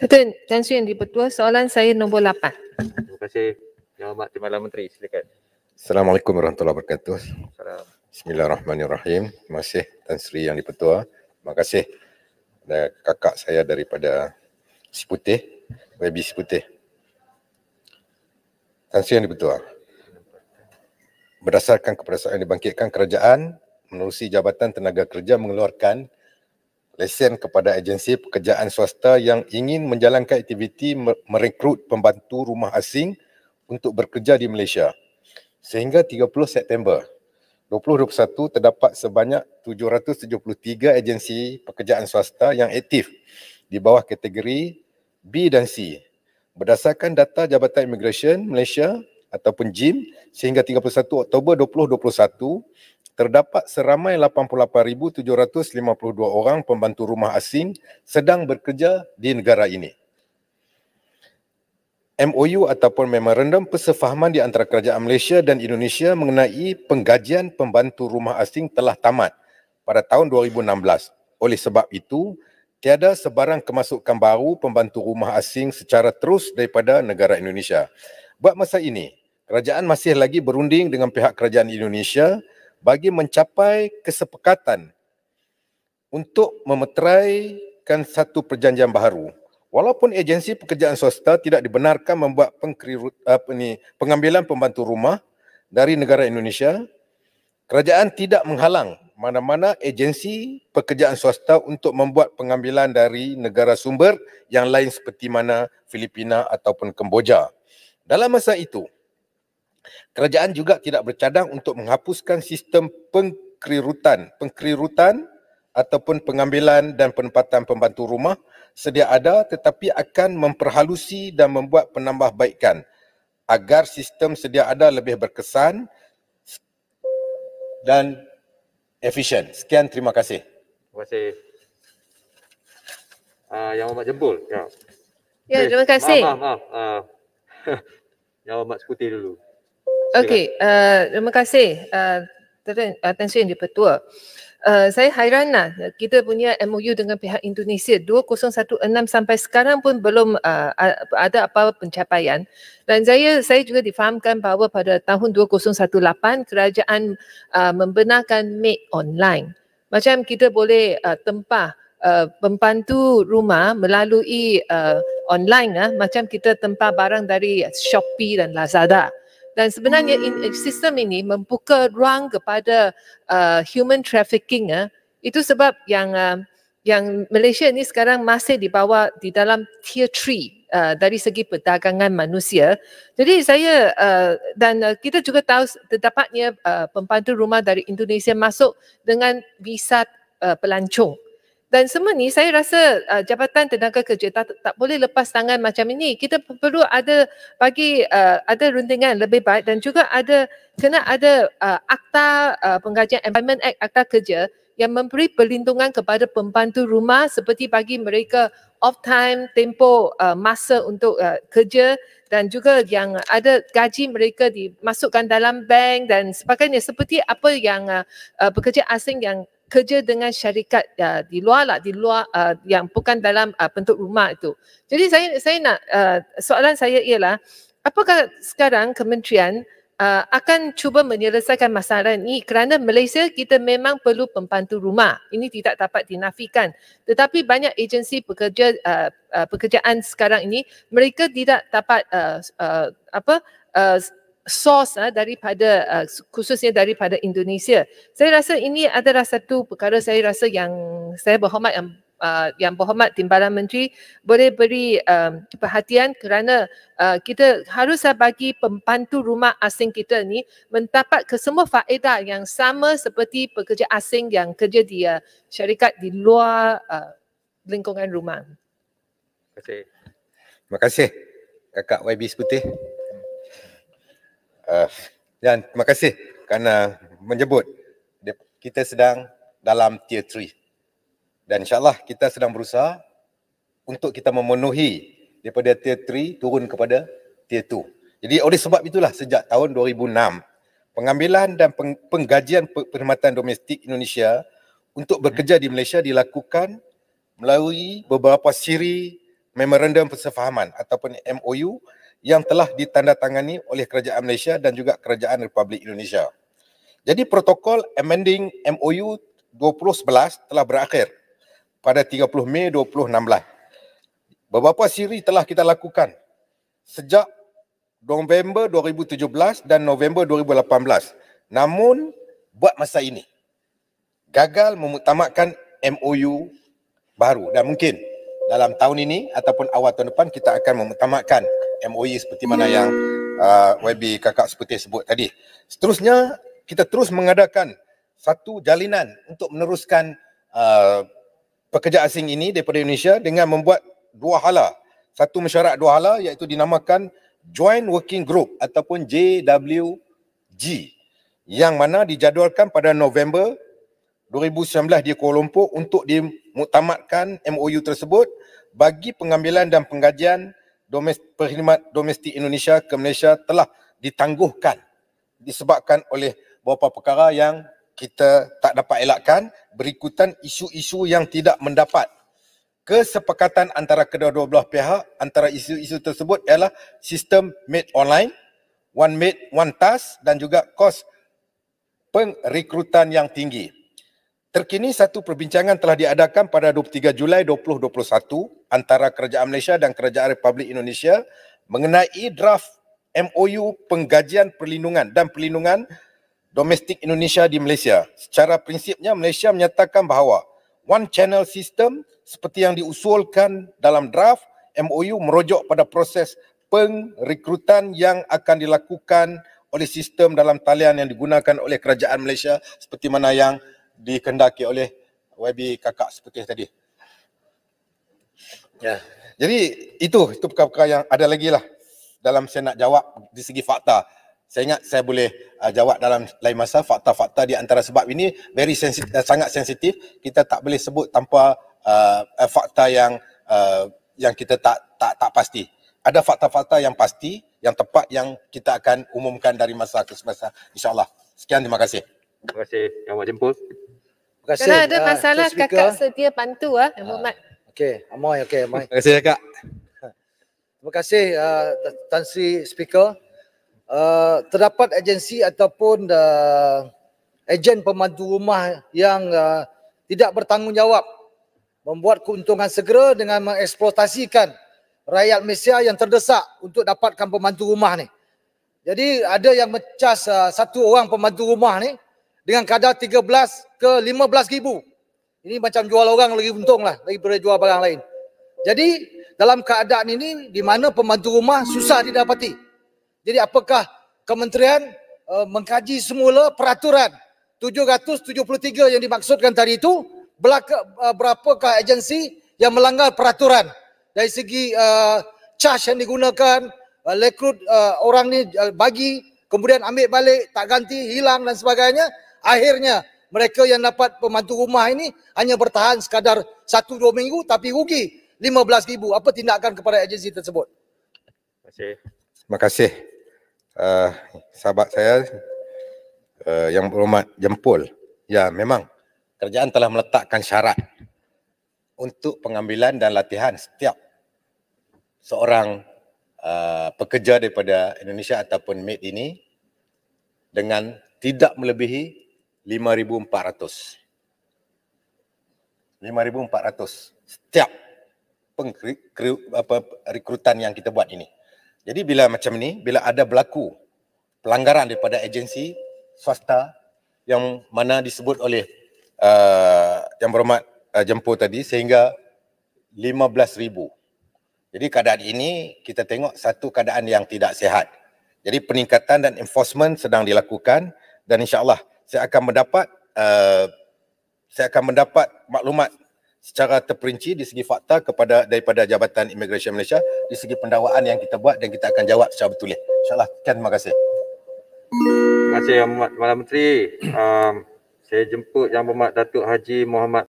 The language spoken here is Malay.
Datuk Tan Sri Yang di-Pertua, soalan saya nombor 8. Terima kasih Yang Amat Timbalan Menteri, silakan. Assalamualaikum warahmatullahi wabarakatuh. Salam. Bismillahirrahmanirrahim. Terima kasih Tan Sri Yang di-Pertua. Terima kasih kakak saya daripada Siputih, YB Siputih. Tan Sri Yang di-Pertua, berdasarkan keperluan yang dibangkitkan, kerajaan menerusi Jabatan Tenaga Kerja mengeluarkan lesen kepada agensi pekerjaan swasta yang ingin menjalankan aktiviti merekrut pembantu rumah asing untuk bekerja di Malaysia. Sehingga 30 September 2021 terdapat sebanyak 773 agensi pekerjaan swasta yang aktif di bawah kategori B dan C. Berdasarkan data Jabatan Immigration Malaysia ataupun JIM, sehingga 31 Oktober 2021, terdapat seramai 88,752 orang pembantu rumah asing sedang bekerja di negara ini. MOU ataupun Memorandum Persefahaman di antara Kerajaan Malaysia dan Indonesia mengenai penggajian pembantu rumah asing telah tamat pada tahun 2016. Oleh sebab itu, tiada sebarang kemasukan baru pembantu rumah asing secara terus daripada negara Indonesia. Buat masa ini, kerajaan masih lagi berunding dengan pihak kerajaan Indonesia bagi mencapai kesepakatan untuk memeteraikan satu perjanjian baharu. Walaupun agensi pekerjaan swasta tidak dibenarkan membuat pengambilan pembantu rumah dari negara Indonesia, kerajaan tidak menghalang mana-mana agensi pekerjaan swasta untuk membuat pengambilan dari negara sumber yang lain seperti mana Filipina ataupun Kemboja. Dalam masa itu, kerajaan juga tidak bercadang untuk menghapuskan sistem pengkerirutan ataupun pengambilan dan penempatan pembantu rumah sedia ada, tetapi akan memperhalusi dan membuat penambahbaikan agar sistem sedia ada lebih berkesan dan efisien. Sekian, terima kasih. Terima kasih. Yang Amat Jempol. Ya, terima kasih. Maaf. Yang Amat Sekuti dulu. Okey, terima kasih Tan Sri Yang di-Pertua. Saya hairan lah, kita punya MOU dengan pihak Indonesia 2016 sampai sekarang pun belum ada apa pencapaian. Dan saya juga difahamkan bahawa pada tahun 2018 kerajaan membenarkan maid online. Macam kita boleh tempah pembantu rumah melalui online, macam kita tempah barang dari Shopee dan Lazada. Dan sebenarnya sistem ini membuka ruang kepada human trafficking. Itu sebab yang Malaysia ni sekarang masih dibawa di dalam tier 3 dari segi perdagangan manusia. Jadi saya dan kita juga tahu terdapatnya pembantu rumah dari Indonesia masuk dengan visa pelancong. Dan semua ni saya rasa Jabatan Tenaga Kerja tak boleh lepas tangan macam ini. Kita perlu ada ada rundingan lebih baik dan juga kena ada Akta Penggajian Employment Act, Akta Kerja yang memberi perlindungan kepada pembantu rumah seperti bagi mereka off time, tempoh masa untuk kerja dan juga yang ada gaji mereka dimasukkan dalam bank dan sebagainya, seperti apa yang pekerja asing yang kerja dengan syarikat di luar yang bukan dalam bentuk rumah itu. Jadi saya nak soalan saya ialah, apakah sekarang kementerian akan cuba menyelesaikan masalah ini, kerana Malaysia kita memang perlu pembantu rumah. Ini tidak dapat dinafikan. Tetapi banyak agensi pekerjaan sekarang ini mereka tidak dapat source daripada khususnya daripada Indonesia. Saya rasa ini adalah satu perkara saya rasa yang saya berhormat yang berhormat Timbalan Menteri boleh beri perhatian, kerana kita harus bagi pembantu rumah asing kita ni mendapat kesemua faedah yang sama seperti pekerja asing yang kerja di syarikat di luar lingkungan rumah. Terima kasih Kakak YB Sekuti. Dan terima kasih kerana menyebut kita sedang dalam tier 3 dan insyaAllah kita sedang berusaha untuk kita memenuhi daripada tier 3 turun kepada tier 2. Jadi oleh sebab itulah sejak tahun 2006 pengambilan dan penggajian perkhidmatan domestik Indonesia untuk bekerja di Malaysia dilakukan melalui beberapa siri memorandum persefahaman ataupun MOU yang telah ditandatangani oleh Kerajaan Malaysia dan juga Kerajaan Republik Indonesia. Jadi protokol amending MOU 2011 telah berakhir pada 30 Mei 2016. Beberapa siri telah kita lakukan sejak November 2017 dan November 2018. Namun buat masa ini gagal memuktamadkan MOU baru dan mungkin dalam tahun ini ataupun awal tahun depan kita akan memuktamadkan MOU seperti mana yang YB kakak seperti sebut tadi. Seterusnya kita terus mengadakan satu jalinan untuk meneruskan pekerja asing ini daripada Indonesia dengan membuat dua hala. Satu mesyuarat dua hala iaitu dinamakan Joint Working Group ataupun JWG yang mana dijadualkan pada November 2019 di Kuala Lumpur untuk dimuktamadkan MOU tersebut bagi pengambilan dan penggajian perkhidmat domestik Indonesia ke Malaysia telah ditangguhkan disebabkan oleh beberapa perkara yang kita tak dapat elakkan berikutan isu-isu yang tidak mendapat kesepakatan antara kedua-dua belah pihak. Antara isu-isu tersebut ialah sistem made online, one made, one task dan juga kos pengrekrutan yang tinggi. Terkini satu perbincangan telah diadakan pada 23 Julai 2021 antara Kerajaan Malaysia dan Kerajaan Republik Indonesia mengenai draft MOU penggajian perlindungan dan perlindungan domestik Indonesia di Malaysia. Secara prinsipnya Malaysia menyatakan bahawa one channel system seperti yang diusulkan dalam draft MOU merujuk pada proses pengrekrutan yang akan dilakukan oleh sistem dalam talian yang digunakan oleh Kerajaan Malaysia seperti mana yang dikehendaki oleh YB kakak seperti tadi. Ya. Jadi itu perkara-perkara yang ada lagi lah dalam saya nak jawab di segi fakta. Saya ingat saya boleh jawab dalam lain masa fakta-fakta di antara sebab ini very sensitive, sangat sensitif. Kita tak boleh sebut tanpa fakta yang kita tak pasti. Ada fakta-fakta yang pasti, yang tepat yang kita akan umumkan dari masa ke semasa insya-Allah. Sekian, terima kasih. Terima kasih Yang Amat Jempol. Terima kasih. Kalau ada masalah kakak sedia bantu Muhammad. Okey, Amoy, okey, Amoy. Terima kasih Kak. Terima kasih Tan Sri Speaker. Terdapat agensi ataupun ejen pemandu rumah yang tidak bertanggungjawab membuat keuntungan segera dengan mengeksploitasikan rakyat Malaysia yang terdesak untuk dapatkan pemandu rumah ni. Jadi ada yang mencas satu orang pemandu rumah ni dengan kadar 13 ke 15 ribu. Ini macam jual orang lagi untung lah daripada jual barang lain. Jadi dalam keadaan ini di mana pemandu rumah susah didapati. Jadi apakah kementerian mengkaji semula peraturan 773 yang dimaksudkan tadi itu, berapakah agensi yang melanggar peraturan dari segi charge yang digunakan, rekrut orang ni bagi, kemudian ambil balik, tak ganti, hilang dan sebagainya. Akhirnya mereka yang dapat pemandu rumah ini hanya bertahan sekadar 1-2 minggu tapi rugi 15 ribu. Apa tindakan kepada agensi tersebut? Terima kasih. Terima kasih. Sahabat saya yang berhormat Jempol. Ya, memang kerajaan telah meletakkan syarat untuk pengambilan dan latihan setiap seorang pekerja daripada Indonesia ataupun made ini dengan tidak melebihi 5,400. 5,400 setiap rekrutan yang kita buat ini. Jadi bila macam ni, bila ada berlaku pelanggaran daripada agensi swasta yang mana disebut oleh yang berhormat Jempol tadi sehingga 15,000. Jadi keadaan ini kita tengok satu keadaan yang tidak sihat. Jadi peningkatan dan enforcement sedang dilakukan dan insya-Allah saya akan mendapat maklumat secara terperinci di segi fakta daripada Jabatan Imigresen Malaysia di segi pendakwaan yang kita buat dan kita akan jawab secara betul. InsyaAllah. Terima kasih. Terima kasih Yang Berhormat Perdana Menteri. Saya jemput Yang Berhormat Datuk Haji Muhammad